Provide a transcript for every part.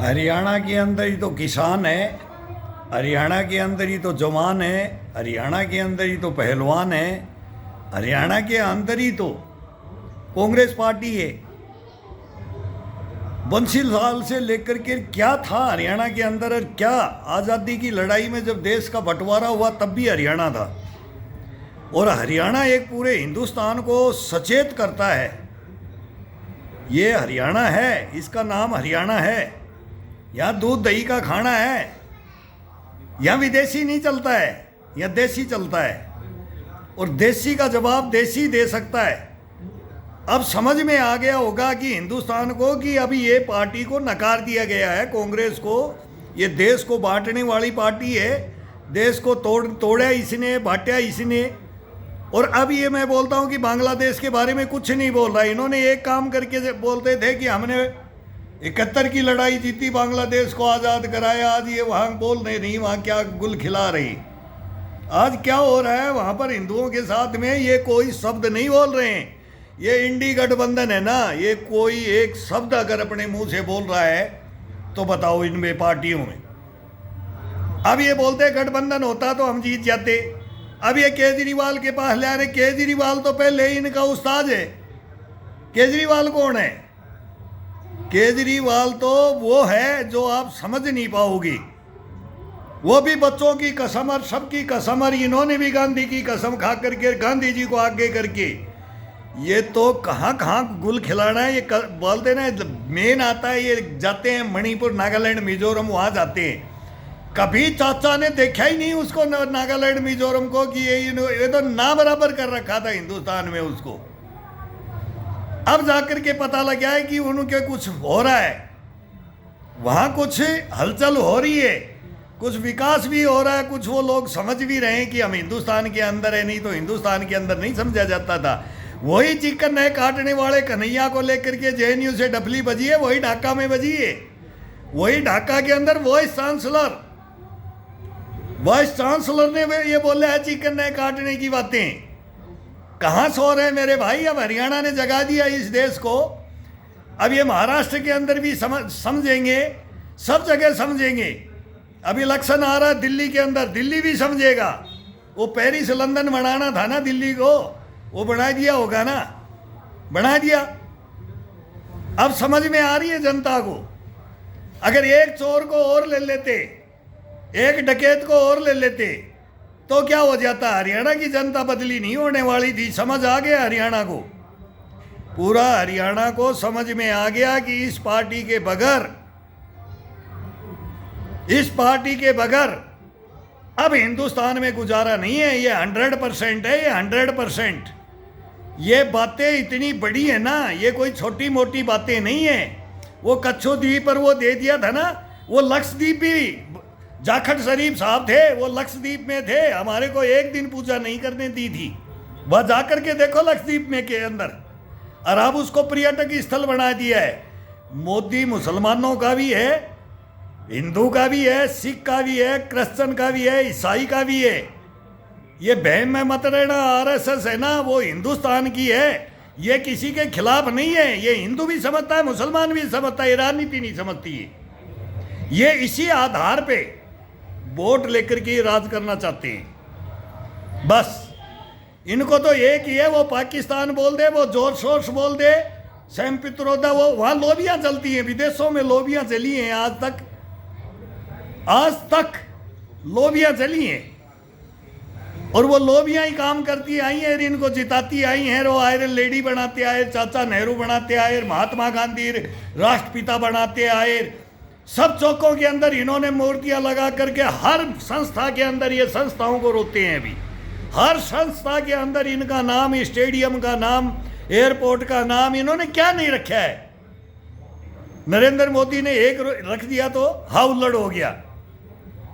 हरियाणा के अंदर ही तो किसान है, हरियाणा के अंदर ही तो जवान है, हरियाणा के अंदर ही तो पहलवान है, हरियाणा के अंदर ही तो कांग्रेस पार्टी है। बंसी लाल से लेकर के क्या था हरियाणा के अंदर, और क्या आज़ादी की लड़ाई में जब देश का बंटवारा हुआ तब भी हरियाणा था। और हरियाणा एक पूरे हिंदुस्तान को सचेत करता है। ये हरियाणा है, इसका नाम हरियाणा है। यहाँ दूध दही का खाना है, यहाँ विदेशी नहीं चलता है, यहाँ देसी चलता है। और देसी का जवाब देसी दे सकता है। अब समझ में आ गया होगा कि हिंदुस्तान को कि अभी ये पार्टी को नकार दिया गया है, कांग्रेस को। ये देश को बांटने वाली पार्टी है, देश को तोड़ा इसने, बांटा इसने। और अब ये मैं बोलता हूँ कि बांग्लादेश के बारे में कुछ नहीं बोल रहा। इन्होंने एक काम करके बोलते थे कि हमने 71 की लड़ाई जीती, बांग्लादेश को आज़ाद कराया। आज ये वहाँ बोल नहीं, वहाँ क्या गुल खिला रही। आज क्या हो रहा है वहाँ पर हिंदुओं के साथ में, ये कोई शब्द नहीं बोल रहे हैं। ये इंडी गठबंधन है ना, ये कोई एक शब्द अगर अपने मुंह से बोल रहा है तो बताओ इनमें पार्टियों में। अब ये बोलते गठबंधन होता तो हम जीत जाते। अब ये केजरीवाल के पास ले आ रहे। केजरीवाल तो पहले ही इनका उस्ताद है। केजरीवाल कौन है? केजरीवाल तो वो है जो आप समझ नहीं पाओगी। वो भी बच्चों की कसम और सबकी कसम, और इन्होंने भी गांधी की कसम खा करके गांधी जी को आगे करके ये तो कहाँ कहाँ गुल खिलाना है। ये बोलते ना, मेन आता है, ये जाते हैं मणिपुर, नागालैंड, मिजोरम, वहाँ जाते हैं। कभी चाचा ने देखा ही नहीं उसको, नागालैंड मिजोरम को, कि ये तो ना बराबर कर रखा था हिंदुस्तान में उसको। अब जाकर के पता लगा है कि उनके कुछ हो रहा है, वहाँ कुछ हलचल हो रही है, कुछ विकास भी हो रहा है। कुछ वो लोग समझ भी रहे हैं कि हम हिंदुस्तान के अंदर है, नहीं तो हिंदुस्तान के अंदर नहीं समझा जाता था। वही चिकन है काटने वाले कन्हैया को लेकर के जेएनयू से डफली बजी है, वही ढाका में बजी है। वही ढाका के अंदर वाइस चांसलर ने ये बोला है चिकन है काटने की बातें। कहाँ सो रहे मेरे भाई? अब हरियाणा ने जगा दिया इस देश को। अब ये महाराष्ट्र के अंदर भी समझेंगे, सब जगह समझेंगे। अब इलेक्शन आ रहा है दिल्ली के अंदर, दिल्ली भी समझेगा। वो पेरिस लंदन बनाना था ना दिल्ली को, वो बना दिया होगा ना, बना दिया। अब समझ में आ रही है जनता को। अगर एक चोर को और ले लेते, एक डकैत को और ले लेते तो क्या हो जाता? हरियाणा की जनता बदली नहीं होने वाली थी। समझ आ गया हरियाणा को, पूरा हरियाणा को समझ में आ गया कि इस पार्टी के बगैर अब हिंदुस्तान में गुजारा नहीं है। ये 100% है, ये 100%। ये बातें इतनी बड़ी है ना, ये कोई छोटी मोटी बातें नहीं है। वो कच्छो द्वीप पर वो दे दिया था ना, वो लक्षद्वीप भी, जाखड़ शरीफ साहब थे, वो लक्षद्वीप में थे, हमारे को एक दिन पूजा नहीं करने दी थी। वह जाकर के देखो लक्षद्वीप में के अंदर, और अब उसको पर्यटक स्थल बना दिया है। मोदी मुसलमानों का भी है, हिंदू का भी है, सिख का भी है, क्रिश्चियन का भी है, ईसाई का भी है। ये बहम में मत रहना, आरएसएस है ना, वो हिंदुस्तान की है, ये किसी के खिलाफ नहीं है। ये हिंदू भी समझता है, मुसलमान भी समझता है, राजनीति नहीं समझती है। ये इसी आधार पे वोट लेकर के राज करना चाहते हैं। बस इनको तो एक ही है, वो पाकिस्तान बोल दे, वो जोर शोर बोल दे, सैम पित्रोदा, वो वहाँ लोबियाँ चलती हैं, विदेशों में लोबियाँ चली हैं आज तक लोबियाँ चली हैं। और वो लोबियाँ ही काम करती आई हैं, इनको जिताती आई हैं। वो आयरन लेडी बनाते आए, चाचा नेहरू बनाते आए, महात्मा गांधी राष्ट्रपिता बनाते आए। सब चौकों के अंदर इन्होंने मूर्तियां लगा करके, हर संस्था के अंदर, ये संस्थाओं को रोते हैं अभी, हर संस्था के अंदर इनका नाम, स्टेडियम का नाम, एयरपोर्ट का नाम इन्होंने क्या नहीं रखा है। नरेंद्र मोदी ने एक रख दिया तो हाउलड़ हो गया।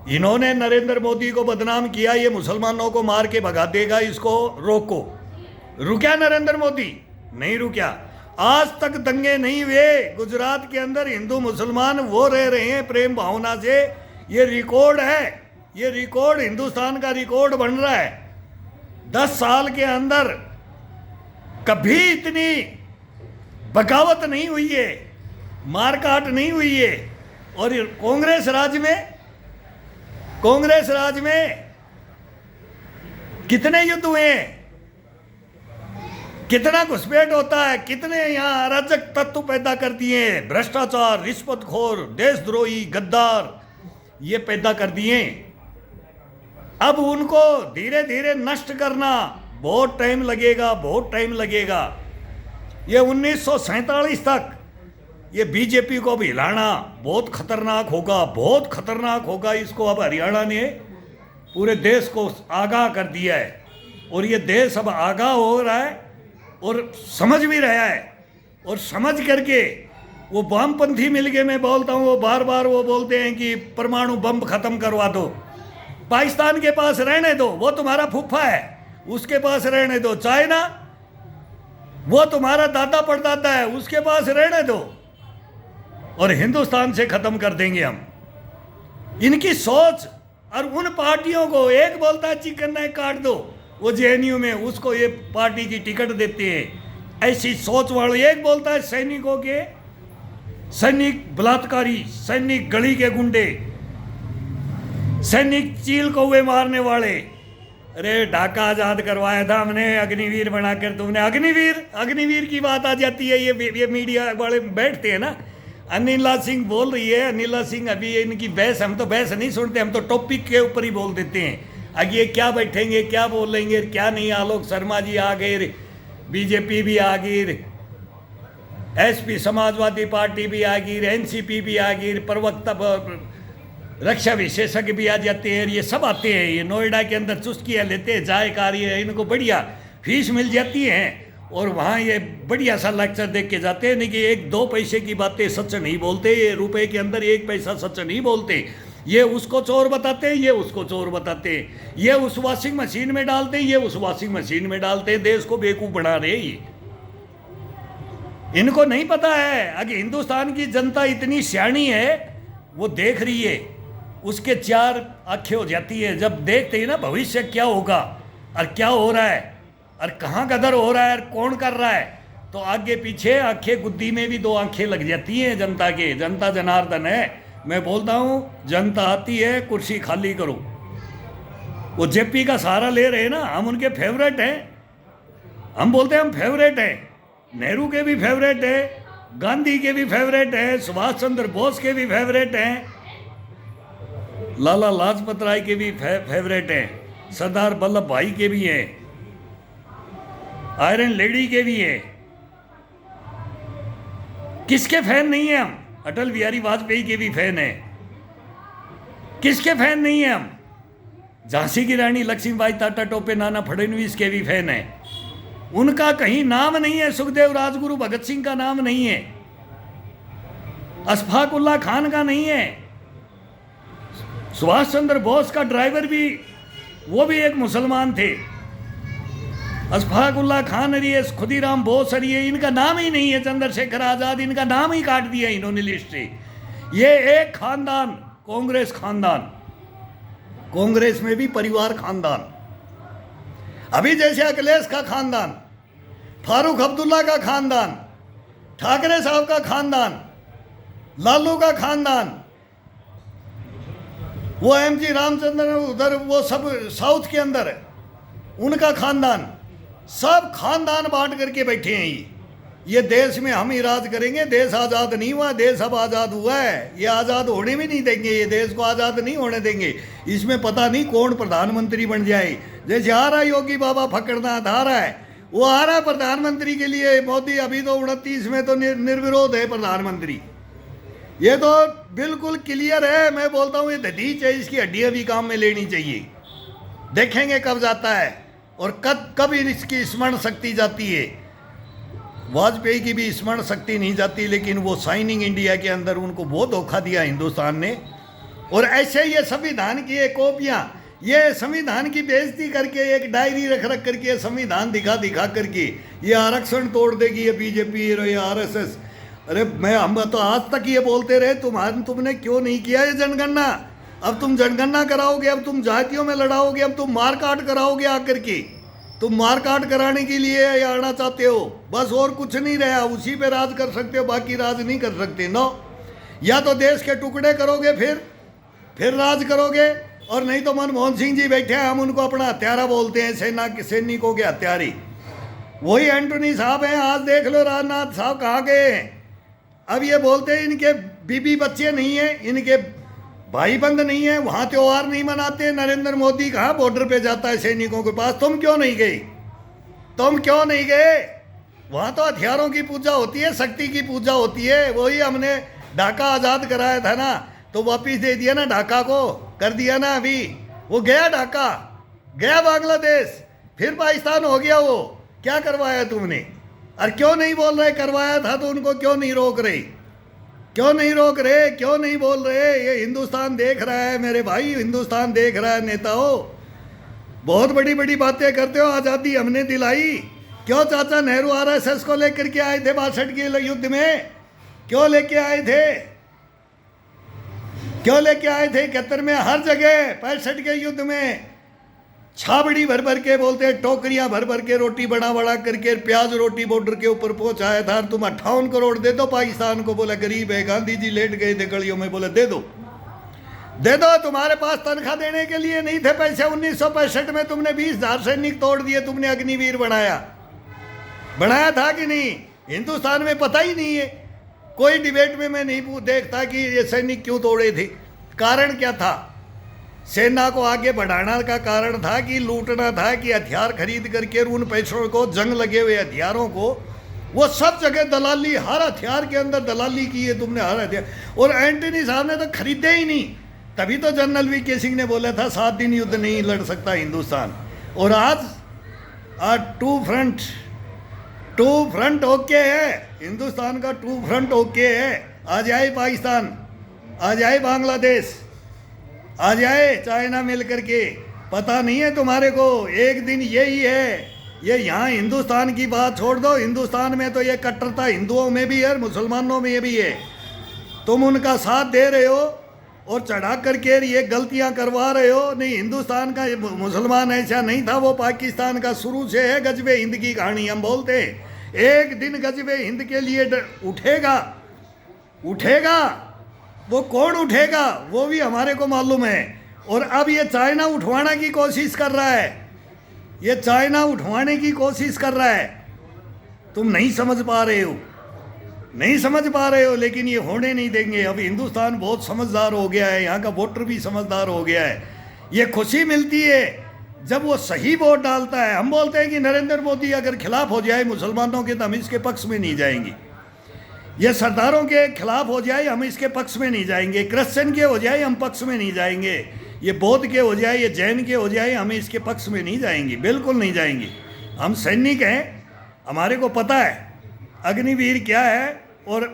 इन्होंने नरेंद्र मोदी को बदनाम किया, ये मुसलमानों को मार के भगा देगा, इसको रोको। रुका नरेंद्र मोदी? नहीं रुका। आज तक दंगे नहीं हुए गुजरात के अंदर, हिंदू मुसलमान वो रह रहे हैं प्रेम भावना से। ये रिकॉर्ड है, ये रिकॉर्ड हिंदुस्तान का रिकॉर्ड बन रहा है। 10 साल के अंदर कभी इतनी बगावत नहीं हुई है, मारकाट नहीं हुई है। और कांग्रेस राज में कितने युद्ध हुए, कितना घुसपैठ होता है, कितने यहाँ अराजक तत्व पैदा कर दिए, भ्रष्टाचार, रिश्वतखोर, देशद्रोही, गद्दार, ये पैदा कर दिए। अब उनको धीरे धीरे नष्ट करना बहुत टाइम लगेगा, बहुत टाइम लगेगा। ये 1947 तक ये बीजेपी को अब हिलाना बहुत खतरनाक होगा, बहुत खतरनाक होगा। इसको अब हरियाणा ने पूरे देश को आगाह कर दिया है और ये देश अब आगाह हो रहा है और समझ भी रहा है। और समझ करके वो वामपंथी मिल के, मैं बोलता हूँ, वो बार बार वो बोलते हैं कि परमाणु बम खत्म करवा दो, पाकिस्तान के पास रहने दो, वो तुम्हारा फूफा है, उसके पास रहने दो। चाइना, वो तुम्हारा दादा परदादा है, उसके पास रहने दो, और हिंदुस्तान से खत्म कर देंगे हम। इनकी सोच। और उन पार्टियों को एक बोलता है चिकन नेक काट दो, वो जेएनयू में उसको ये पार्टी की टिकट देते हैं। ऐसी सोच वाले। एक बोलता है सैनिकों के, सैनिक बलात्कारी, सैनिक गली के गुंडे, सैनिक चील कौवे मारने वाले। अरे ढाका आजाद करवाया था हमने, अग्निवीर बनाकर तुमने। अग्निवीर की बात आ जाती है, ये मीडिया वाले बैठते हैं ना। अनिला सिंह बोल रही है, अनिला सिंह, अभी इनकी बहस, हम तो बहस नहीं सुनते, हम तो टॉपिक के ऊपर ही बोल देते हैं। आगे क्या बैठेंगे, क्या बोलेंगे, क्या नहीं। आलोक शर्मा जी आ गए, बीजेपी भी आ गई, एसपी समाजवादी पार्टी भी आ गई, एनसीपी भी आ गई, प्रवक्ता रक्षा विशेषज्ञ भी आ जाते हैं। ये सब आते हैं, ये नोएडा के अंदर चुस्कियाँ लेते हैं, जाए कार्य, इनको बढ़िया फीस मिल जाती है और वहाँ ये बढ़िया सा लेक्चर देख के जाते हैं। नहीं कि 1-2 पैसे की बातें सच नहीं बोलते, ये रुपए के अंदर 1 पैसा सच नहीं बोलते। ये उसको चोर बताते हैं, ये उसको चोर बताते हैं, ये उस वॉशिंग मशीन में डालते हैं, ये उस वॉशिंग मशीन में डालते हैं। देश को बेवकूफ़ बना रहे ये। इनको नहीं पता है। अगर हिंदुस्तान की जनता इतनी सियाणी है, वो देख रही है, उसके 4 आंखें हो जाती है जब देखते हैं ना भविष्य क्या होगा और क्या हो रहा है और कहाँ गदर हो रहा है और कौन कर रहा है। तो आगे पीछे आंखें, गुद्दी में भी 2 आंखें लग जाती हैं जनता के। जनता जनार्दन है। मैं बोलता हूँ, जनता आती है, कुर्सी खाली करो। वो जेपी का सहारा ले रहे हैं ना, हम उनके फेवरेट हैं। हम बोलते हैं हम फेवरेट हैं। नेहरू के भी फेवरेट है, गांधी के भी फेवरेट है, सुभाष चंद्र बोस के भी फेवरेट हैं, लाला लाजपत राय के भी फेवरेट हैं, सरदार वल्लभ भाई के भी हैं, आयरन लेडी के भी हैं। किसके फैन नहीं है हम? अटल बिहारी वाजपेयी के भी फैन हैं। किसके फैन नहीं है हम? झांसी की रानी लक्ष्मीबाई, टाटा टोपे, नाना फडणवीस के भी फैन हैं। उनका कहीं नाम नहीं है, सुखदेव राजगुरु भगत सिंह का नाम नहीं है, अशफाक उल्लाह खान का नहीं है, सुभाष चंद्र बोस का ड्राइवर भी, वो भी एक मुसलमान थे। अशफाक उल्लाह खान अरिए, खुदीराम बोस अरिए, इनका नाम ही नहीं है। चंद्रशेखर आजाद, इनका नाम ही काट दिया इन्होंने लिस्ट से। ये एक खानदान, कांग्रेस खानदान, कांग्रेस में भी परिवार खानदान। अभी जैसे अखिलेश का खानदान, फारूक अब्दुल्ला का खानदान, ठाकरे साहब का खानदान, लालू का खानदान, वो एमजी रामचंद्रन उधर, वो सब साउथ के अंदर है, उनका खानदान, सब खानदान बांट करके बैठे हैं। ये देश में हम ही राज करेंगे। देश आज़ाद नहीं हुआ, देश अब आज़ाद हुआ है। ये आज़ाद होने भी नहीं देंगे, ये देश को आज़ाद नहीं होने देंगे। इसमें पता नहीं कौन प्रधानमंत्री बन जाए। जैसे आ रहा योगी बाबा फकड़नाथ आ रहा है, वो आ रहा है प्रधानमंत्री के लिए। मोदी अभी तो 29 में तो निर्विरोध है प्रधानमंत्री। ये तो बिल्कुल क्लियर है। मैं बोलता हूँ ये दधीच है, इसकी हड्डियाँ भी काम में लेनी चाहिए। देखेंगे कब जाता है और कब इसकी स्मरण शक्ति जाती है। वाजपेयी की भी स्मरण शक्ति नहीं जाती, लेकिन वो साइनिंग इंडिया के अंदर उनको बहुत धोखा दिया हिंदुस्तान ने। और ऐसे ये संविधान की एक कॉपियाँ, ये संविधान की बेइज्जती करके एक डायरी रख करके संविधान दिखा करके ये आरक्षण तोड़ देगी ये बीजेपी और ये आरएसएस। अरे हम तो आज तक ये बोलते रहे, तुमने क्यों नहीं किया ये जनगणना? अब तुम जनगणना कराओगे, अब तुम जातियों में लड़ाओगे, अब तुम मारकाट कराओगे आकर के। तुम मारकाट कराने के लिए आना चाहते हो, बस और कुछ नहीं रहा। उसी पे राज कर सकते हो, बाकी राज नहीं कर सकते। नो, या तो देश के टुकड़े करोगे, फिर राज करोगे, और नहीं तो मनमोहन सिंह जी बैठे हैं, हम उनको अपना हत्यारा बोलते हैं, सेना के सैनिकों के हत्यारी। वही एंटोनी साहब हैं। आज देख लो राजनाथ साहब कहाँ गए हैं। अब ये बोलते हैं इनके बीबी बच्चे नहीं हैं, इनके भाई बंद नहीं है, वहाँ त्योहार नहीं मनाते। नरेंद्र मोदी कहाँ बॉर्डर पे जाता है सैनिकों के पास, तुम क्यों नहीं गए? तुम क्यों नहीं गए? वहाँ तो हथियारों की पूजा होती है, शक्ति की पूजा होती है। वही हमने ढाका आज़ाद कराया था ना, तो वापिस दे दिया ना ढाका को, कर दिया ना। अभी वो गया ढाका, गया बांग्लादेश, फिर पाकिस्तान हो गया। वो क्या करवाया तुमने? और क्यों नहीं बोल रहे करवाया था तो उनको क्यों नहीं रोक रहे? क्यों नहीं रोक रहे? क्यों नहीं बोल रहे? ये हिंदुस्तान देख रहा है मेरे भाई, हिंदुस्तान देख रहा है। नेताओं बहुत बड़ी बड़ी बातें करते हो, आज़ादी हमने दिलाई। क्यों चाचा नेहरू आरएसएस को लेकर के आए थे 62 के युद्ध में? क्यों लेके आए थे? क्यों लेके आए थे 71 में? हर जगह 65 के युद्ध में छाबड़ी भर भर के, बोलते हैं टोकरियां भर भर के रोटी बना बना करके प्याज रोटी बॉर्डर के ऊपर पहुंचाया था। तुम 58 करोड़ दे दो पाकिस्तान को, बोला गरीब है। गांधी जी लेट गए थे गलियों में, बोले दे दो दे दो। तुम्हारे पास तनख्वाह देने के लिए नहीं थे पैसे। 1965 में तुमने 20,000 सैनिक तोड़ दिए, तुमने अग्निवीर बनाया था कि नहीं? हिंदुस्तान में पता ही नहीं है, कोई डिबेट में मैं नहीं देखता कि ये सैनिक क्यों तोड़े थे। कारण क्या था? सेना को आगे बढ़ाना का कारण था कि लूटना था, कि हथियार खरीद करके उन पैसों को, जंग लगे हुए हथियारों को, वो सब जगह दलाली, हर हथियार के अंदर दलाली की है तुमने, हर हथियार। और एंटनी साहब ने तो खरीदे ही नहीं, तभी तो जनरल वीके सिंह ने बोला था 7 दिन युद्ध नहीं लड़ सकता हिंदुस्तान। और आज टू फ्रंट ओके है, हिंदुस्तान का 2 फ्रंट ओके है। आ जाए पाकिस्तान, आ जाए बांग्लादेश, आ जाए चाइना मिल करके, पता नहीं है तुम्हारे को। एक दिन यही है, ये यहाँ हिंदुस्तान की बात छोड़ दो, हिंदुस्तान में तो ये कट्टरता हिंदुओं में भी है, मुसलमानों में भी है। तुम उनका साथ दे रहे हो और चढ़ा करके ये गलतियाँ करवा रहे हो। नहीं, हिंदुस्तान का मुसलमान ऐसा नहीं था, वो पाकिस्तान का शुरू से है। गजबे हिंद की कहानी हम बोलते हैं, एक दिन गजबे हिंद के लिए उठेगा। वो कौन उठेगा वो भी हमारे को मालूम है। और अब ये चाइना उठवाने की कोशिश कर रहा है, ये चाइना उठवाने की कोशिश कर रहा है। तुम नहीं समझ पा रहे हो, नहीं समझ पा रहे हो, लेकिन ये होने नहीं देंगे। अब हिंदुस्तान बहुत समझदार हो गया है, यहाँ का वोटर भी समझदार हो गया है। ये खुशी मिलती है जब वो सही वोट डालता है। हम बोलते हैं कि नरेंद्र मोदी अगर खिलाफ हो जाए मुसलमानों के तो हम इसके पक्ष में नहीं जाएंगे। ये सरदारों के खिलाफ हो जाए हम इसके पक्ष में नहीं जाएंगे। क्रिश्चियन के हो जाए हम पक्ष में नहीं जाएंगे। ये बौद्ध के हो जाए, ये जैन के हो जाए, हम इसके पक्ष में नहीं जाएंगे, बिल्कुल नहीं जाएंगे। हम सैनिक हैं, हमारे को पता है अग्निवीर क्या है और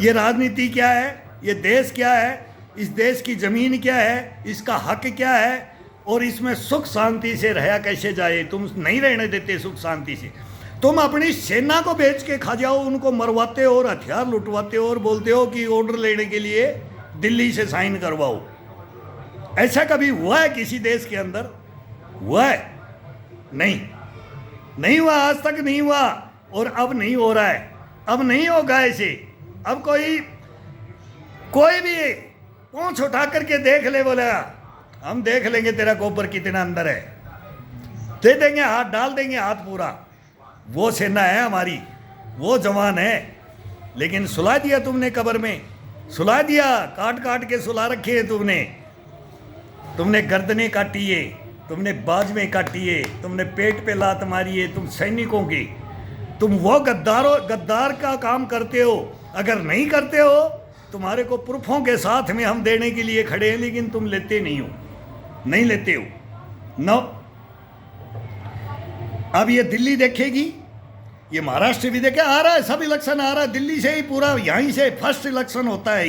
ये राजनीति क्या है, ये देश क्या है, इस देश की ज़मीन क्या है, इसका हक क्या है और इसमें सुख शांति से रहा कैसे जाए। तुम नहीं रहने देते सुख शांति से। तुम अपनी सेना को बेच के खा जाओ, उनको मरवाते हो और हथियार लुटवाते हो और बोलते हो कि ऑर्डर लेने के लिए दिल्ली से साइन करवाओ। ऐसा कभी हुआ है किसी देश के अंदर? हुआ है? नहीं हुआ, आज तक नहीं हुआ और अब नहीं हो रहा है, अब नहीं होगा ऐसे। अब कोई भी पूंछ उठा करके देख ले, बोला हम देख लेंगे तेरा गोबर कितना अंदर है, दे देंगे हाथ, डाल देंगे हाथ पूरा। वो सेना है हमारी, वो जवान है। लेकिन सुला दिया तुमने, कब्र में सुला दिया, काट काट के सुला रखे हैं तुमने गर्दनें काटी है, तुमने बाजमें काटी है, तुमने पेट पे लात मारी है तुम सैनिकों की। तुम वो गद्दार का काम करते हो। अगर नहीं करते हो, तुम्हारे को प्रूफों के साथ में हम देने के लिए खड़े हैं, लेकिन तुम लेते नहीं हो, नहीं लेते हो। नो, अब ये दिल्ली देखेगी, ये महाराष्ट्र भी देखे, आ रहा है, सब इलेक्शन आ रहा है दिल्ली से ही, पूरा यहीं से फर्स्ट इलेक्शन होता है।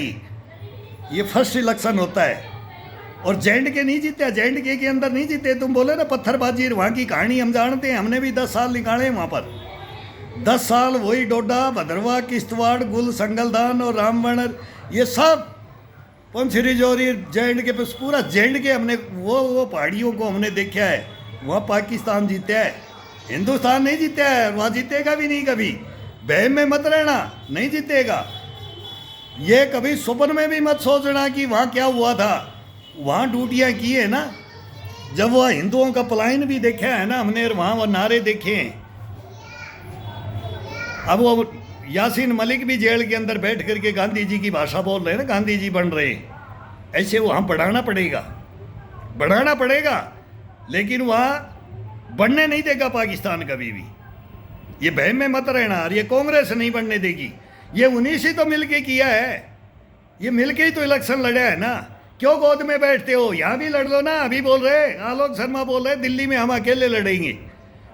ये फर्स्ट इलेक्शन होता है और J&K नहीं जीते, J&K के अंदर नहीं जीते। तुम बोले ना पत्थरबाजी, वहाँ की कहानी हम जानते हैं, हमने भी 10 साल निकाले वहाँ पर। 10 साल वही डोडा, भद्रवा, किश्तवाड़, गुल, संगलदान और रामबन, ये सब पंचरी जोरी J&K पे पूरा J&K हमने वो पहाड़ियों को हमने देखा है। वहाँ पाकिस्तान जीता है, हिंदुस्तान नहीं जीता है, वहाँ जीतेगा भी नहीं कभी। बहम में मत रहना, नहीं जीतेगा। ये कभी स्वप्न में भी मत सोचना कि वहाँ क्या हुआ था। वहाँ ड्यूटियाँ की है ना, जब वह हिंदुओं का पलायन भी देखा है ना हमने, वहाँ वो नारे देखे हैं। अब वो यासीन मलिक भी जेल के अंदर बैठ करके गांधी जी की भाषा बोल रहे हैं ना, गांधी जी बन रहे हैं। ऐसे वहाँ बढ़ाना पड़ेगा, लेकिन वहाँ बढ़ने नहीं देगा पाकिस्तान कभी भी। ये बहम में मत रहना, और ये कांग्रेस नहीं बढ़ने देगी। ये उन्हीं से तो मिलके किया है, ये मिलके ही तो इलेक्शन लड़ा है ना। क्यों गोद में बैठते हो, यहाँ भी लड़ लो ना। अभी बोल रहे आलोक शर्मा बोल रहे दिल्ली में हम अकेले लड़ेंगे।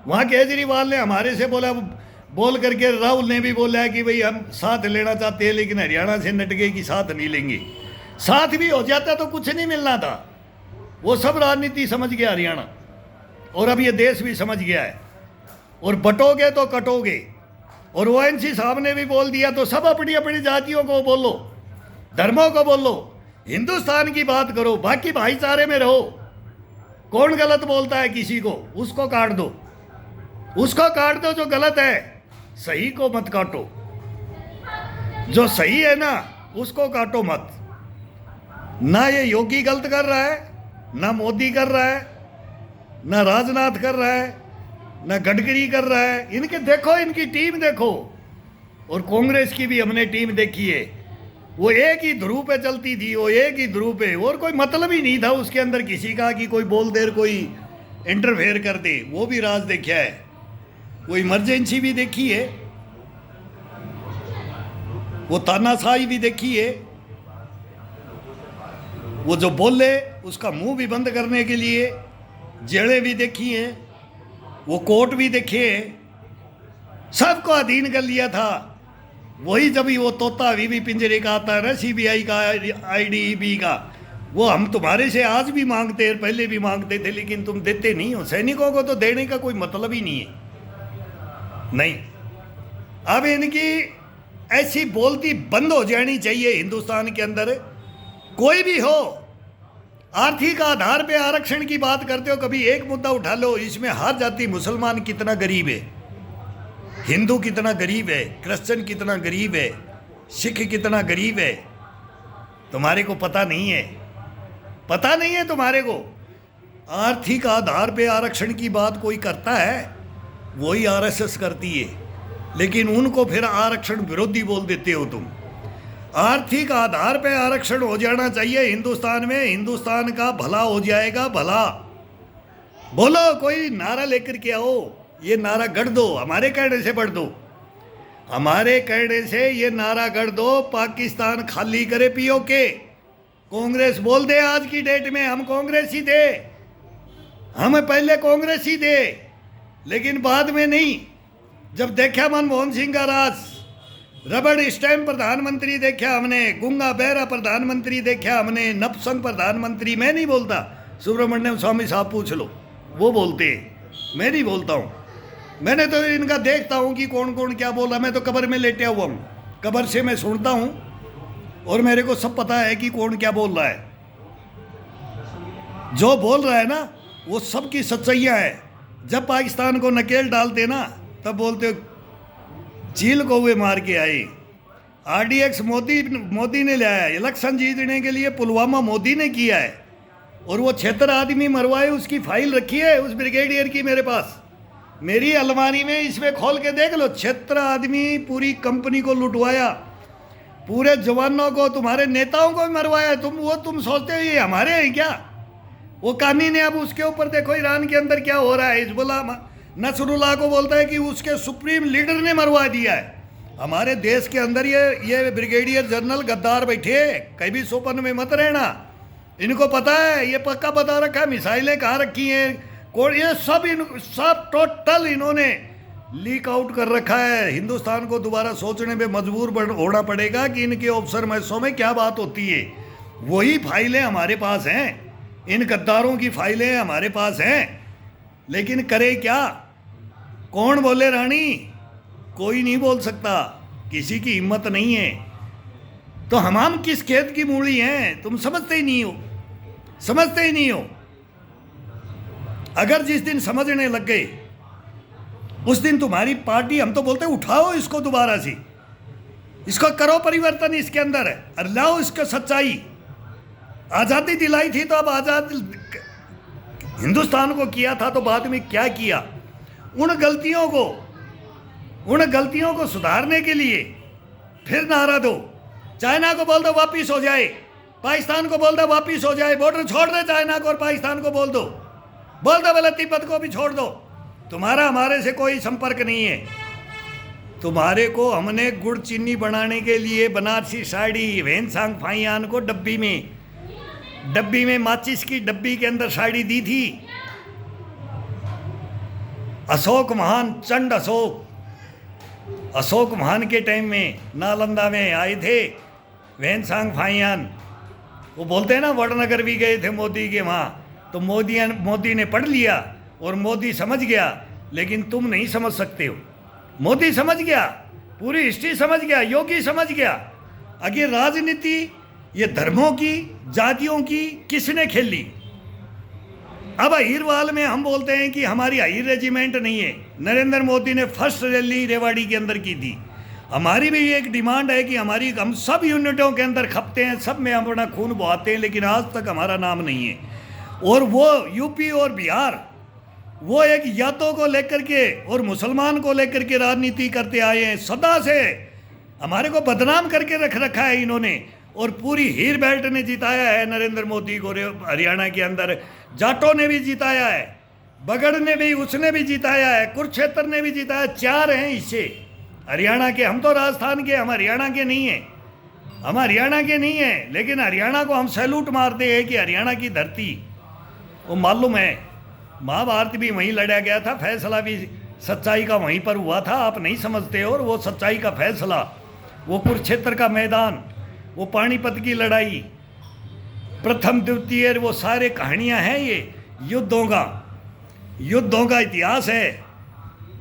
वहाँ केजरीवाल ने हमारे से बोल करके राहुल ने भी बोला है कि भाई हम साथ लेना चाहते हैं, लेकिन हरियाणा से नट गए कि साथ नहीं लेंगे। साथ भी हो जाता तो कुछ नहीं मिलना था। वो सब राजनीति समझ गया हरियाणा, और अब ये देश भी समझ गया है। और बटोगे तो कटोगे। और ओएनसी साहब ने भी बोल दिया, तो सब अपनी अपनी जातियों को बोलो, धर्मों को बोलो, हिंदुस्तान की बात करो, बाकी भाईचारे में रहो। कौन गलत बोलता है किसी को, उसको काट दो, जो गलत है। सही को मत काटो, जो सही है ना उसको काटो मत। ना ये योगी गलत कर रहा है, ना मोदी कर रहा है, ना राजनाथ कर रहा है, ना गडकरी कर रहा है। इनके देखो, इनकी टीम देखो। और कांग्रेस की भी हमने टीम देखी है, वो एक ही ध्रुव पे चलती थी, वो एक ही ध्रुव पे, और कोई मतलब ही नहीं था उसके अंदर किसी का कि कोई बोल दे, कोई इंटरफेयर कर दे। वो भी राज देखा है, वो इमरजेंसी भी देखी है, वो तानाशाही भी देखी है। वो जो बोले उसका मुंह भी बंद करने के लिए जेड़े भी देखी हैं, वो कोर्ट भी देखे हैं, सबको अधीन कर लिया था। वही जब ही वो तोता अभी भी पिंजरे का आता है ना, सीबीआई का, आईडीबी का, वो हम तुम्हारे से आज भी मांगते हैं, पहले भी मांगते थे, लेकिन तुम देते नहीं हो। सैनिकों को तो देने का कोई मतलब ही नहीं है। नहीं, अब इनकी ऐसी बोलती बंद हो जानी चाहिए हिंदुस्तान के अंदर। कोई भी हो, आर्थिक आधार पे आरक्षण की बात करते हो, कभी एक मुद्दा उठा लो, इसमें हर जाति, मुसलमान कितना गरीब है, हिंदू कितना गरीब है, क्रिश्चियन कितना गरीब है, सिख कितना गरीब है, तुम्हारे को पता नहीं है। पता नहीं है तुम्हारे को। आर्थिक आधार पे आरक्षण की बात कोई करता है, वही आरएसएस करती है, लेकिन उनको फिर आरक्षण विरोधी बोल देते हो तुम। आर्थिक आधार पे आरक्षण हो जाना चाहिए हिंदुस्तान में, हिंदुस्तान का भला हो जाएगा। भला बोलो, कोई नारा लेकर के आओ, ये नारा गढ़ दो, हमारे कहने से बढ़ दो, हमारे कहने से ये नारा गढ़ दो, पाकिस्तान खाली करे पीओके। कांग्रेस बोल दे आज की डेट में हम कांग्रेस ही थे, हम पहले कांग्रेस ही थे, लेकिन बाद में नहीं। जब देखा मनमोहन सिंह का राज, रबड़ स्टैम्प प्रधानमंत्री देखा हमने, गूंगा बहरा प्रधानमंत्री देखा हमने, नपसंग प्रधानमंत्री। मैं नहीं बोलता, सुब्रमण्यम स्वामी साहब पूछ लो, वो बोलते हैं, मैं नहीं बोलता हूँ। मैंने तो इनका देखता हूँ कि कौन कौन क्या बोल रहा। मैं तो कब्र में लेटा हुआ हूँ, कब्र से मैं सुनता हूँ, और मेरे को सब पता है कि कौन क्या बोल रहा है। जो बोल रहा है ना वो सबकी सच्चाइयाँ है। जब पाकिस्तान को नकेल डालते ना, तब बोलते चील को वे मार के आए। आरडीएक्स मोदी ने लाया है, इलेक्शन जीतने के लिए पुलवामा मोदी ने किया है, और वो 76 आदमी मरवाए, उसकी फाइल रखी है उस ब्रिगेडियर की मेरे पास, मेरी अलमारी में, इसमें खोल के देख लो। 76 आदमी, पूरी कंपनी को लुटवाया, पूरे जवानों को, तुम्हारे नेताओं को भी मरवाया। तुम सोचते हो ये हमारे हैं क्या? वो कानी ने अब उसके ऊपर देखो ईरान के अंदर क्या हो रहा है। हिजबुल्लाह नसरुल्लाह को बोलता है कि उसके सुप्रीम लीडर ने मरवा दिया है। हमारे देश के अंदर ये ब्रिगेडियर जनरल गद्दार बैठे, कभी सोपन में मत रहना। इनको पता है, ये पक्का बता रखा है मिसाइलें कहाँ रखी हैं, कौन, ये सब टोटल इन्होंने लीक आउट कर रखा है। हिंदुस्तान को दोबारा सोचने पे मजबूर होना पड़ेगा कि इनके ऑफिसर मैसों में क्या बात होती है। वही फाइलें हमारे पास हैं, इन गद्दारों की फाइलें हमारे पास हैं, लेकिन करे क्या? कौन बोले रानी? कोई नहीं बोल सकता, किसी की हिम्मत नहीं है। तो हम किस खेत की मूली हैं? तुम समझते ही नहीं हो, समझते ही नहीं हो। अगर जिस दिन समझने लग गए उस दिन तुम्हारी पार्टी, हम तो बोलते उठाओ इसको दोबारा से, इसको करो परिवर्तन इसके अंदर और लाओ इसको सच्चाई। आज़ादी दिलाई थी तो अब आज़ाद हिंदुस्तान को किया था तो बाद में क्या किया? उन गलतियों को सुधारने के लिए फिर नारा दो। चाइना को बोल दो वापिस हो जाए, पाकिस्तान को बोल दो वापिस हो जाए, बॉर्डर छोड़ दे चाइना को और पाकिस्तान को बोल दो बोले तिब्बत को भी छोड़ दो। तुम्हारा हमारे से कोई संपर्क नहीं है। तुम्हारे को हमने गुड़ चीनी बनाने के लिए बनारसी साड़ी वेनसांग फाइयान को डब्बी में माचिस की डब्बी के अंदर साड़ी दी थी। अशोक महान, चंड अशोक महान के टाइम में नालंदा में आए थे वेनसांग फाइयान। वो बोलते हैं ना वड़नगर भी गए थे मोदी के वहाँ, तो मोदी ने पढ़ लिया और मोदी समझ गया, लेकिन तुम नहीं समझ सकते हो। मोदी समझ गया, पूरी हिस्ट्री समझ गया, योगी समझ गया। आगे राजनीति ये धर्मों की, जातियों की किसने खेली? अब अहिरवाल में हम बोलते हैं कि हमारी अहिर रेजिमेंट नहीं है। नरेंद्र मोदी ने फर्स्ट रैली रेवाड़ी के अंदर की थी। हमारी भी एक डिमांड है कि हम सब यूनिटों के अंदर खपते हैं, सब में अपना खून बहाते हैं, लेकिन आज तक हमारा नाम नहीं है। और वो यूपी और बिहार वो एक यादों को लेकर के और मुसलमान को लेकर के राजनीति करते आए हैं। सदा से हमारे को बदनाम करके रख रखा है इन्होंने। और पूरी हीर बेल्ट ने जिताया है नरेंद्र मोदी को। हरियाणा के अंदर जाटों ने भी जिताया है, बगड़ ने भी, उसने भी जिताया है, कुरुक्षेत्र ने भी जिताया। 4 हैं इससे हरियाणा के। हम तो राजस्थान के, हम हरियाणा के नहीं हैं, हम हरियाणा के नहीं हैं। लेकिन हरियाणा को हम सैल्यूट मारते हैं कि हरियाणा की धरती, वो मालूम है महाभारत भी वहीं लड़ा गया था, फैसला भी सच्चाई का वहीं पर हुआ था। आप नहीं समझते हो। और वो सच्चाई का फैसला, वो कुरुक्षेत्र का मैदान, वो पानीपत की लड़ाई, प्रथम द्वितीय, वो सारे कहानियां हैं। ये युद्धों का इतिहास है,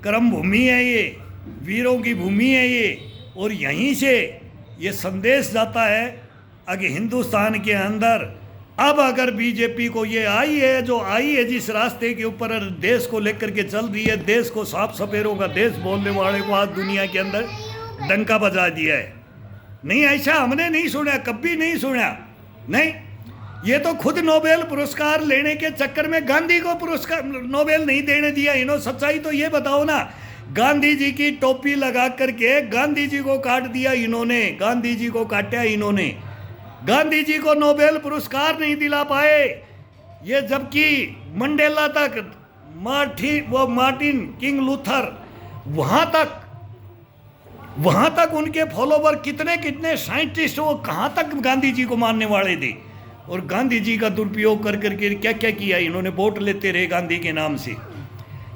कर्म भूमि है, ये वीरों की भूमि है ये। और यहीं से ये संदेश जाता है आगे हिंदुस्तान के अंदर। अब अगर बीजेपी को ये आई है, जो आई है जिस रास्ते के ऊपर देश को लेकर के चल रही है, देश को साफ सपेरों का देश बोलने वाले को आज दुनिया के अंदर डंका बजा दिया है। नहीं, ऐसा हमने नहीं सुना, कभी नहीं सुना। नहीं, ये तो खुद नोबेल पुरस्कार लेने के चक्कर में गांधी को पुरस्कार नोबेल नहीं देने दिया इन्होंने। सच्चाई तो ये बताओ ना, गांधी जी की टोपी लगा करके गांधी जी को काट दिया इन्होंने, गांधी जी को काटा इन्होंने, गांधी जी को नोबेल पुरस्कार नहीं दिला पाए ये। जबकि मंडेला तक, मार्टिन किंग लूथर, वहां तक उनके फॉलोवर कितने साइंटिस्ट, वो कहां तक गांधी जी को मानने वाले थे। और गांधी जी का दुरुपयोग कर करके क्या क्या किया इन्होंने। वोट लेते रहे गांधी के नाम से,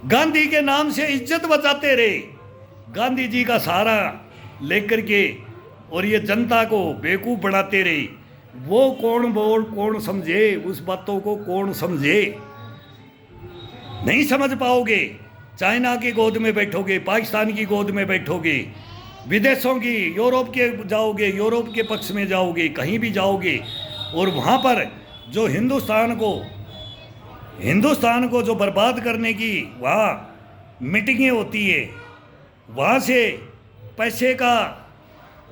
गांधी के नाम से इज्जत बचाते रहे, गांधी जी का सहारा लेकर के, और ये जनता को बेवकूफ़ बनाते रहे। वो कौन समझे, उस बातों को कौन समझे? नहीं समझ पाओगे। चाइना की गोद में बैठोगे, पाकिस्तान की गोद में बैठोगे, विदेशों की, यूरोप के जाओगे, यूरोप के पक्ष में जाओगे, कहीं भी जाओगे, और वहाँ पर जो हिंदुस्तान को जो बर्बाद करने की वहाँ मीटिंगें होती है, वहाँ से पैसे का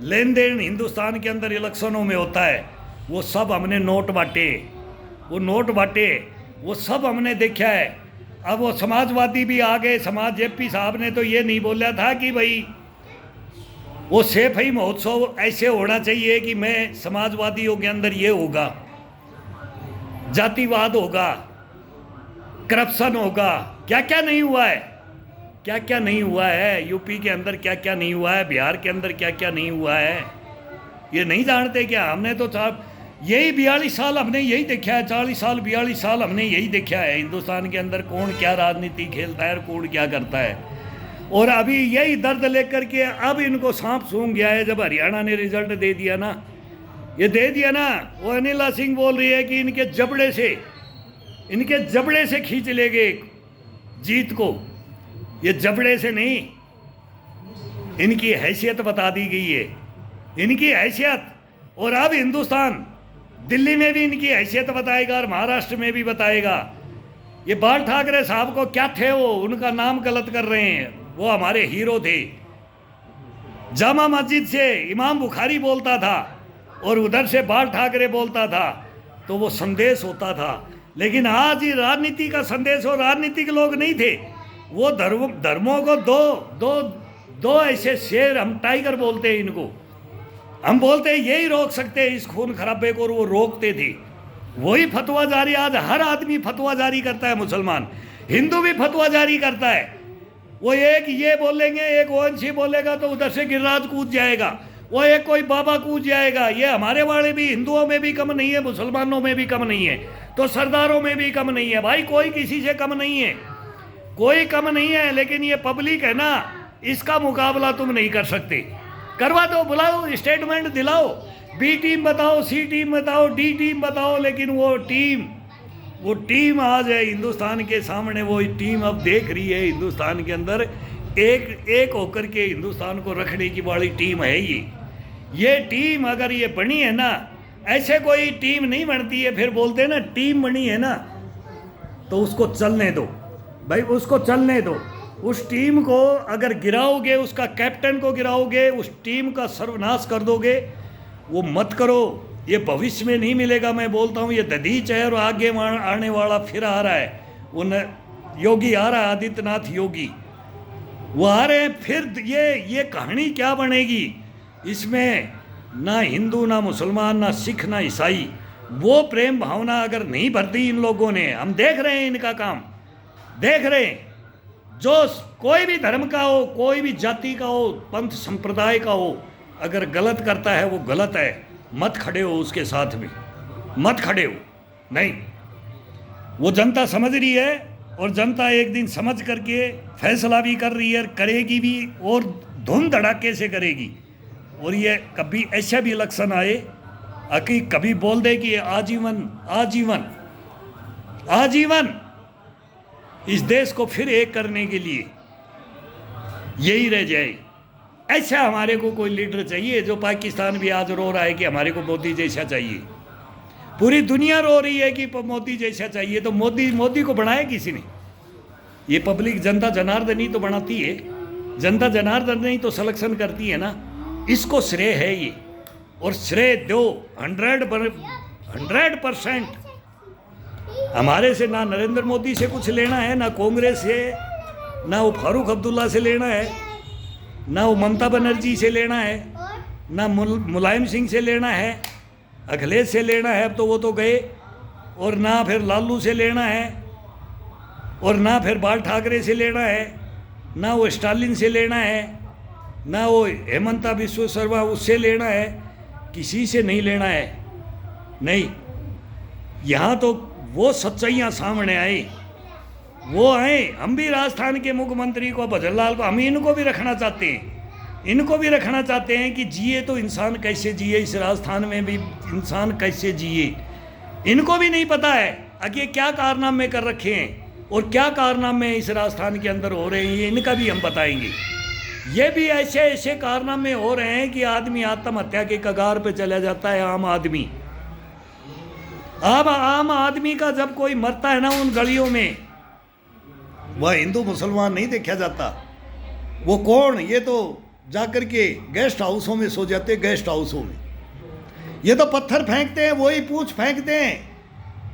लेन देन हिंदुस्तान के अंदर इलेक्शनों में होता है। वो सब हमने नोट बांटे, वो सब हमने देखा है। अब वो समाजवादी भी आ गए। जेपी साहब ने तो ये नहीं बोला था कि भाई वो सैफई महोत्सव ऐसे होना चाहिए कि मैं समाजवादियों के अंदर ये होगा, जातिवाद होगा, करप्शन होगा। क्या क्या नहीं हुआ है, क्या क्या नहीं हुआ है। यूपी के अंदर क्या क्या नहीं हुआ है, बिहार के अंदर क्या क्या नहीं हुआ है, ये नहीं जानते क्या? हमने तो साहब यही 42 साल हमने यही देखा है, 40 साल 42 साल हमने यही देखा है हिंदुस्तान के अंदर कौन क्या राजनीति खेलता है और कौन क्या करता है। और अभी यही दर्द लेकर के अब इनको सांप सूंघ गया है। जब हरियाणा ने रिजल्ट दे दिया ना, वो अनिला सिंह बोल रही है कि इनके जबड़े से खींच ले गए जीत को। ये जबड़े से नहीं, इनकी हैसियत बता दी गई है, इनकी हैसियत। और अब हिंदुस्तान दिल्ली में भी इनकी हैसियत बताएगा और महाराष्ट्र में भी बताएगा। ये बाल ठाकरे साहब को क्या थे, वो उनका नाम गलत कर रहे हैं। वो हमारे हीरो थे, जामा मस्जिद से इमाम बुखारी बोलता था और उधर से बाल ठाकरे बोलता था, तो वो संदेश होता था। लेकिन आज ये राजनीति का संदेश, और राजनीतिक लोग नहीं थे, वो धर्मों को दो दो दो ऐसे शेर, हम टाइगर बोलते हैं इनको, हम बोलते हैं यही रोक सकते हैं इस खून खराबे को, और वो रोकते थे। वही फतवा जारी, आज हर आदमी फतवा जारी करता है, मुसलमान, हिंदू भी फतवा जारी करता है। वो एक ये बोलेंगे, एक वंशी बोलेगा तो उधर से गिरिराज कूद जाएगा, वो एक कोई बाबा कूद जाएगा। ये हमारे वाले भी हिंदुओं में भी कम नहीं है, मुसलमानों में भी कम नहीं है, तो सरदारों में भी कम नहीं है। भाई कोई किसी से कम नहीं है, कोई कम नहीं है। लेकिन ये पब्लिक है ना, इसका मुकाबला तुम नहीं कर सकते। करवा दो, बुलाओ, स्टेटमेंट दिलाओ, बी टीम बताओ, सी टीम बताओ, डी टीम बताओ, लेकिन वो टीम आज है हिंदुस्तान के सामने। वो टीम अब देख रही है हिंदुस्तान के अंदर, एक होकर के हिंदुस्तान को रखने की वाली टीम है ये टीम। अगर ये बनी है ना, ऐसे कोई टीम नहीं बनती है, फिर बोलते हैं ना टीम बनी है ना, तो उसको चलने दो भाई, उसको चलने दो। उस टीम को अगर गिराओगे, उसका कैप्टन को गिराओगे, उस टीम का सर्वनाश कर दोगे, वो मत करो। ये भविष्य में नहीं मिलेगा, मैं बोलता हूँ। ये दधीच है और आगे आने वाला फिर आ रहा है। वो योगी आ रहा है, आदित्यनाथ योगी, वो आ रहे हैं फिर। ये कहानी क्या बनेगी इसमें? ना हिंदू, ना मुसलमान, ना सिख, ना ईसाई, वो प्रेम भावना अगर नहीं भरती इन लोगों ने, हम देख रहे हैं इनका काम, देख रहे हैं। जो कोई भी धर्म का हो, कोई भी जाति का हो, पंथ संप्रदाय का हो, अगर गलत करता है वो गलत है, मत खड़े हो उसके साथ में, मत खड़े हो। नहीं, वो जनता समझ रही है, और जनता एक दिन समझ करके फैसला भी कर रही है, करेगी भी, और धूम धड़ाके से करेगी। और ये कभी ऐसा भी इलेक्शन आए कि कभी बोल दे कि आजीवन आजीवन आजीवन इस देश को फिर एक करने के लिए यही रह जाए। ऐसा हमारे को कोई लीडर चाहिए। जो पाकिस्तान भी आज रो रहा है कि हमारे को मोदी जैसा चाहिए, पूरी दुनिया रो रही है कि मोदी जैसा चाहिए, तो मोदी को बनाया किसी ने? ये पब्लिक, जनता जनार्दन ही तो बनाती है, जनता जनार्दन ही तो सिलेक्शन करती है ना। इसको श्रेय है ये, और श्रेय दो 100%। हमारे से ना नरेंद्र मोदी से कुछ लेना है, ना कांग्रेस से, ना वो फारूक अब्दुल्ला से लेना है, ना वो ममता बनर्जी से लेना है, ना मुलायम सिंह से लेना है, अखिलेश से लेना है, अब तो वो तो गए, और ना फिर लालू से लेना है, और ना फिर बाल ठाकरे से लेना है, ना वो स्टालिन से लेना है, ना वो हेमंता बिस्वा शर्मा उससे लेना है, किसी से नहीं लेना है। नहीं, यहाँ तो वो सच्चाइयाँ सामने आई, वो आए। हम भी राजस्थान के मुख्यमंत्री को, भजनलाल को, हम इनको भी रखना चाहते हैं, इनको भी रखना चाहते हैं कि जिए तो इंसान कैसे जिए, इस राजस्थान में भी इंसान कैसे जिए। इनको भी नहीं पता है कि क्या कारनामे कर रखे हैं और क्या कारनामे इस राजस्थान के अंदर हो रहे हैं, ये इनका भी हम बताएंगे। ये भी ऐसे ऐसे कारनामे हो रहे हैं कि आदमी आत्महत्या के कगार पे चला जाता है। आम आदमी, आम आदमी का जब कोई मरता है ना उन गलियों में, वह हिंदू मुसलमान नहीं देखा जाता। वो कौन, ये तो जाकर के गेस्ट हाउसों में सो जाते, गेस्ट हाउसों में। ये तो पत्थर फेंकते हैं, वही पूछ फेंकते हैं,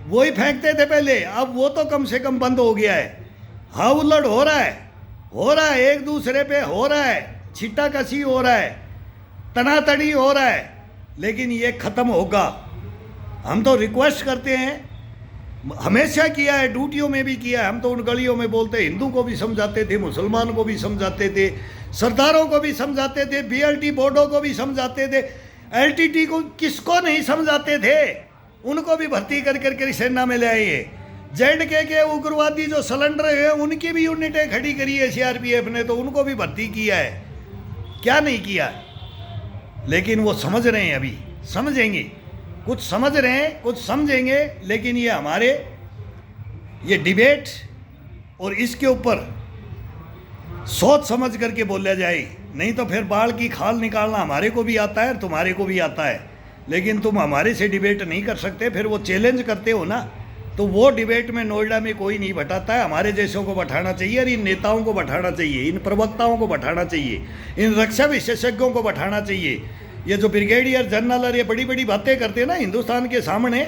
वही फेंकते थे पहले, अब वो तो कम से कम बंद हो गया है। हाँ, उल्लड़ हो रहा है, एक दूसरे पे हो रहा है, छिट्टा कसी हो रहा है, तनातड़ी हो रहा है, लेकिन ये ख़त्म होगा। हम तो रिक्वेस्ट करते हैं, हमेशा किया है, ड्यूटियों में भी किया है। हम तो उन गलियों में बोलते, हिंदू को भी समझाते थे, मुसलमान को भी समझाते थे, सरदारों को भी समझाते थे, बीएलटी बोर्डों को भी समझाते थे, एलटीटी को किसको नहीं समझाते थे, उनको भी भर्ती कर करके सेना में ले आए। JNK के उग्रवादी जो सिलेंडर है, उनकी भी यूनिटें खड़ी करी है CRPF ने, तो उनको भी भर्ती किया है। क्या नहीं किया? लेकिन वो समझ रहे हैं, अभी समझेंगे, कुछ समझ रहे हैं, कुछ समझेंगे। लेकिन ये हमारे ये डिबेट और इसके ऊपर सोच समझ करके बोला जाए, नहीं तो फिर बाढ़ की खाल निकालना हमारे को भी आता है और तुम्हारे को भी आता है, लेकिन तुम हमारे से डिबेट नहीं कर सकते। फिर वो चैलेंज करते हो ना, तो वो डिबेट में नोएडा में कोई नहीं बैठाता है। हमारे जैसों को बैठाना चाहिए और इन नेताओं को बैठाना चाहिए, इन प्रवक्ताओं को बैठाना चाहिए, इन रक्षा विशेषज्ञों को बैठाना चाहिए। ये जो ब्रिगेडियर जनरल और ये बड़ी बड़ी बातें करते हैं ना हिंदुस्तान के सामने,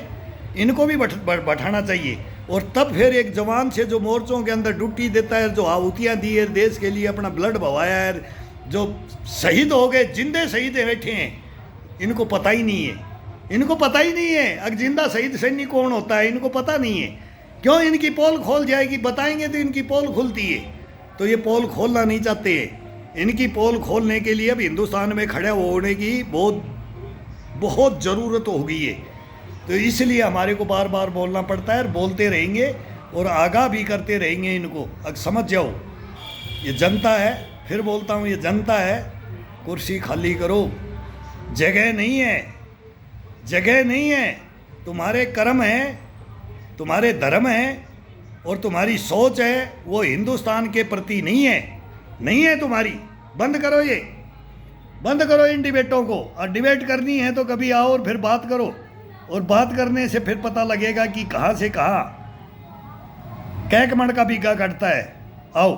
इनको भी बैठाना चाहिए। और तब फिर एक जवान से जो मोर्चों के अंदर ड्यूटी देता है, जो आहुतियाँ दी है, देश के लिए अपना ब्लड बहाया है, जो शहीद हो गए, जिंदे शहीद बैठे हैं, इनको पता ही नहीं है। इनको पता ही नहीं है अगर जिंदा शहीद सैनिक कौन होता है, इनको पता नहीं है। क्यों? इनकी पोल खोल जाएगी, बताएंगे तो इनकी पोल खुलती है। तो ये पोल खोलना नहीं चाहते हैं। इनकी पोल खोलने के लिए अब हिंदुस्तान में खड़े होने की बहुत ज़रूरत हो गई है। तो इसलिए हमारे को बार बार बोलना पड़ता है और बोलते रहेंगे और आगाह भी करते रहेंगे इनको। अब समझ जाओ, ये जनता है, फिर बोलता हूँ, ये जनता है। कुर्सी खाली करो, जगह नहीं है, जगह नहीं है। तुम्हारे कर्म हैं, तुम्हारे धर्म हैं और तुम्हारी सोच है, वो हिंदुस्तान के प्रति नहीं है, नहीं है तुम्हारी। बंद करो, ये बंद करो इन डिबेटों को। और डिबेट करनी है तो कभी आओ और फिर बात करो, और बात करने से फिर पता लगेगा कि कहाँ से कहाँ कैकमण का बीघा कटता है। आओ।